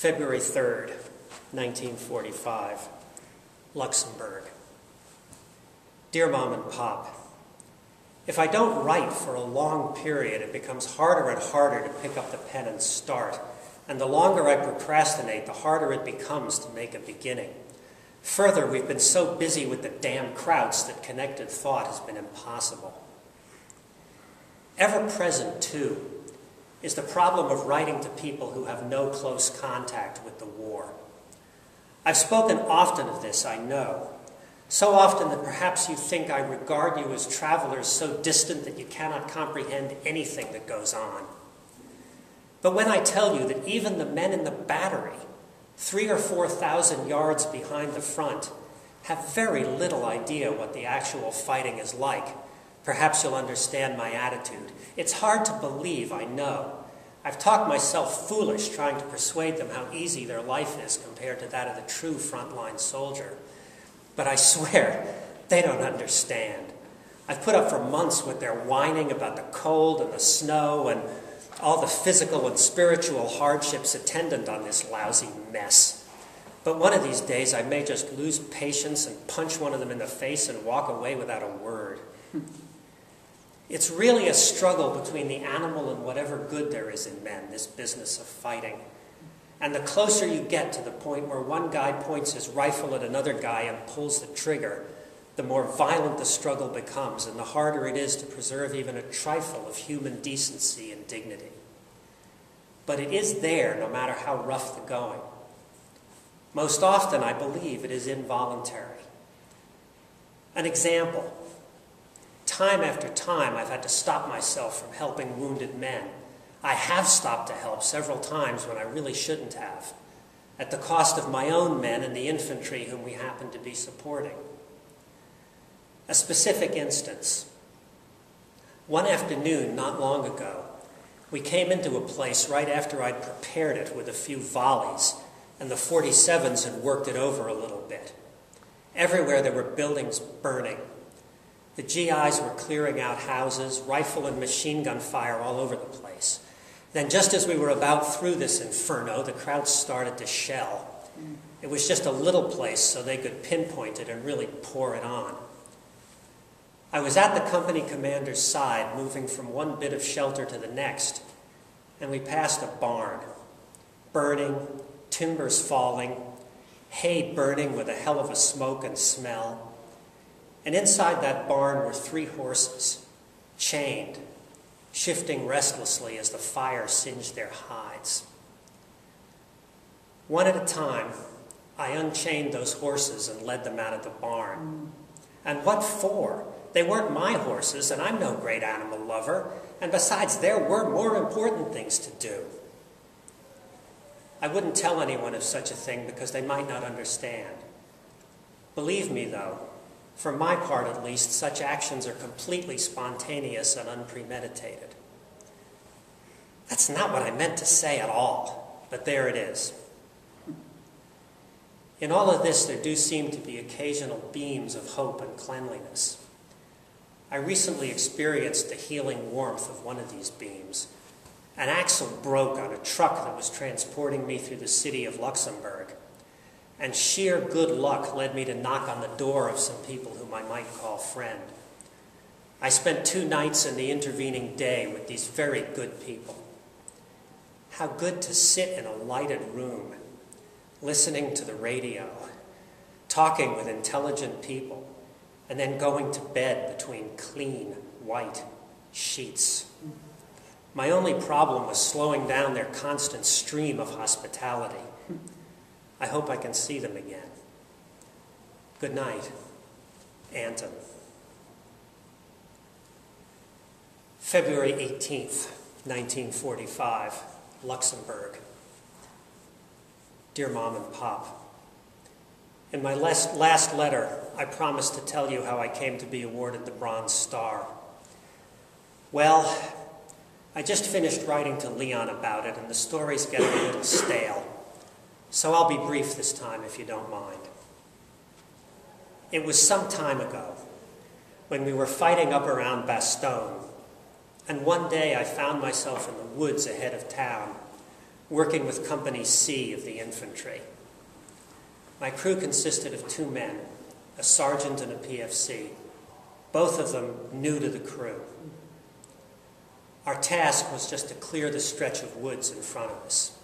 February 3rd, 1945, Luxembourg. Dear Mom and Pop, if I don't write for a long period, it becomes harder and harder to pick up the pen and start. And the longer I procrastinate, the harder it becomes to make a beginning. Further, we've been so busy with the damn krauts that connected thought has been impossible. Ever present, too, is the problem of writing to people who have no close contact with the war. I've spoken often of this, I know. So often that perhaps you think I regard you as travelers so distant that you cannot comprehend anything that goes on. But when I tell you that even the men in the battery, 3,000 or 4,000 yards behind the front, have very little idea what the actual fighting is like, perhaps you'll understand my attitude. It's hard to believe, I know. I've talked myself foolish trying to persuade them how easy their life is compared to that of the true frontline soldier. But I swear, they don't understand. I've put up for months with their whining about the cold and the snow and all the physical and spiritual hardships attendant on this lousy mess. But one of these days I may just lose patience and punch one of them in the face and walk away without a word. It's really a struggle between the animal and whatever good there is in men, this business of fighting. And the closer you get to the point where one guy points his rifle at another guy and pulls the trigger, the more violent the struggle becomes, and the harder it is to preserve even a trifle of human decency and dignity. But it is there, no matter how rough the going. Most often, I believe, it is involuntary. An example. Time after time, I've had to stop myself from helping wounded men. I have stopped to help several times when I really shouldn't have, at the cost of my own men and the infantry whom we happen to be supporting. A specific instance. One afternoon, not long ago, we came into a place right after I'd prepared it with a few volleys, and the 47s had worked it over a little bit. Everywhere there were buildings burning. The GIs were clearing out houses, rifle and machine gun fire all over the place. Then just as we were about through this inferno, the crowd started to shell. It was just a little place so they could pinpoint it and really pour it on. I was at the company commander's side, moving from one bit of shelter to the next, and we passed a barn. Burning, timbers falling, hay burning with a hell of a smoke and smell. And inside that barn were 3 horses, chained, shifting restlessly as the fire singed their hides. One at a time, I unchained those horses and led them out of the barn. And what for? They weren't my horses, and I'm no great animal lover, and besides, there were more important things to do. I wouldn't tell anyone of such a thing because they might not understand. Believe me, though, for my part at least, such actions are completely spontaneous and unpremeditated. That's not what I meant to say at all, but there it is. In all of this, there do seem to be occasional beams of hope and cleanliness. I recently experienced the healing warmth of one of these beams. An axle broke on a truck that was transporting me through the city of Luxembourg. And sheer good luck led me to knock on the door of some people whom I might call friend. I spent 2 nights in the intervening day with these very good people. How good to sit in a lighted room, listening to the radio, talking with intelligent people, and then going to bed between clean, white sheets. My only problem was slowing down their constant stream of hospitality. I hope I can see them again. Good night, Anton. February 18th, 1945, Luxembourg. Dear Mom and Pop, in my last letter, I promised to tell you how I came to be awarded the Bronze Star. Well, I just finished writing to Leon about it, and the story's getting a little stale. So I'll be brief this time, if you don't mind. It was some time ago, when we were fighting up around Bastogne, and one day I found myself in the woods ahead of town, working with Company C of the infantry. My crew consisted of 2 men, a sergeant and a PFC, both of them new to the crew. Our task was just to clear the stretch of woods in front of us.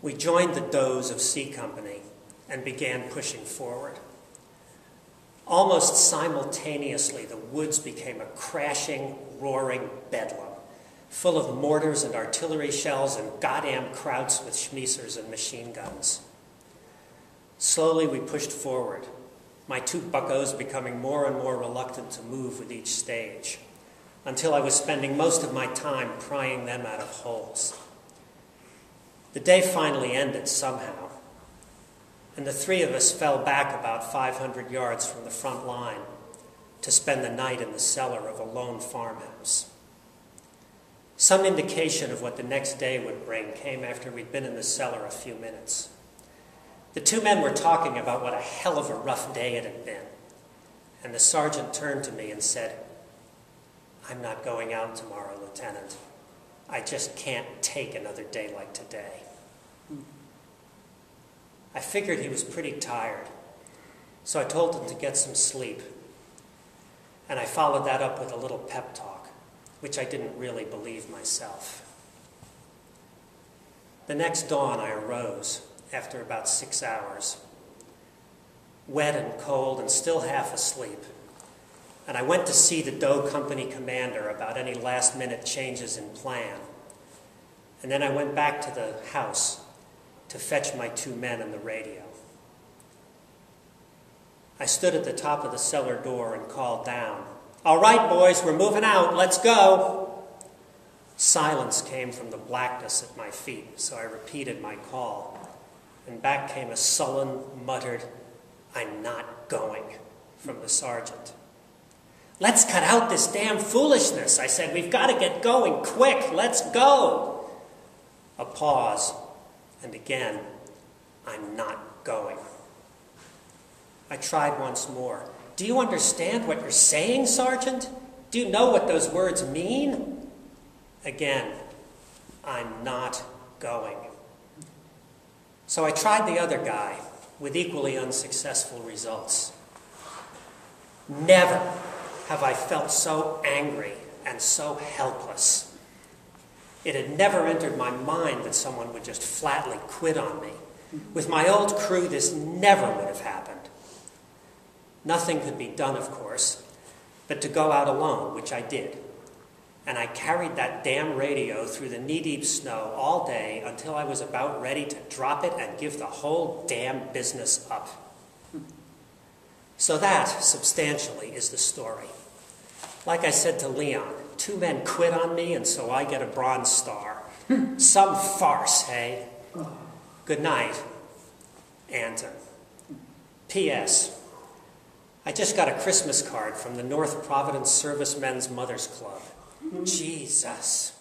We joined the does of C Company and began pushing forward. Almost simultaneously, the woods became a crashing, roaring bedlam, full of mortars and artillery shells and goddamn krauts with schmeissers and machine guns. Slowly we pushed forward, my 2 buccos becoming more and more reluctant to move with each stage, until I was spending most of my time prying them out of holes. The day finally ended somehow, and the 3 of us fell back about 500 yards from the front line to spend the night in the cellar of a lone farmhouse. Some indication of what the next day would bring came after we'd been in the cellar a few minutes. The 2 men were talking about what a hell of a rough day it had been, and the sergeant turned to me and said, "I'm not going out tomorrow, Lieutenant. I just can't take another day like today." I figured he was pretty tired, so I told him to get some sleep, and I followed that up with a little pep talk, which I didn't really believe myself. The next dawn I arose after about 6 hours, wet and cold and still half asleep, and I went to see the Doe Company commander about any last-minute changes in plan. And then I went back to the house to fetch my 2 men and the radio. I stood at the top of the cellar door and called down, "All right, boys, we're moving out. Let's go." Silence came from the blackness at my feet, so I repeated my call. And back came a sullen, muttered, "I'm not going," from the sergeant. "Let's cut out this damn foolishness," I said. "We've got to get going, quick, let's go." A pause, and again, "I'm not going." I tried once more. "Do you understand what you're saying, Sergeant? Do you know what those words mean?" Again, "I'm not going." So I tried the other guy, with equally unsuccessful results. Never have I felt so angry and so helpless. It had never entered my mind that someone would just flatly quit on me. With my old crew, this never would have happened. Nothing could be done, of course, but to go out alone, which I did. And I carried that damn radio through the knee-deep snow all day until I was about ready to drop it and give the whole damn business up. So that, substantially, is the story. Like I said to Leon, 2 men quit on me, and so I get a Bronze Star. Some farce, hey? Good night, Anton. P.S. I just got a Christmas card from the North Providence Servicemen's Mothers Club. Jesus.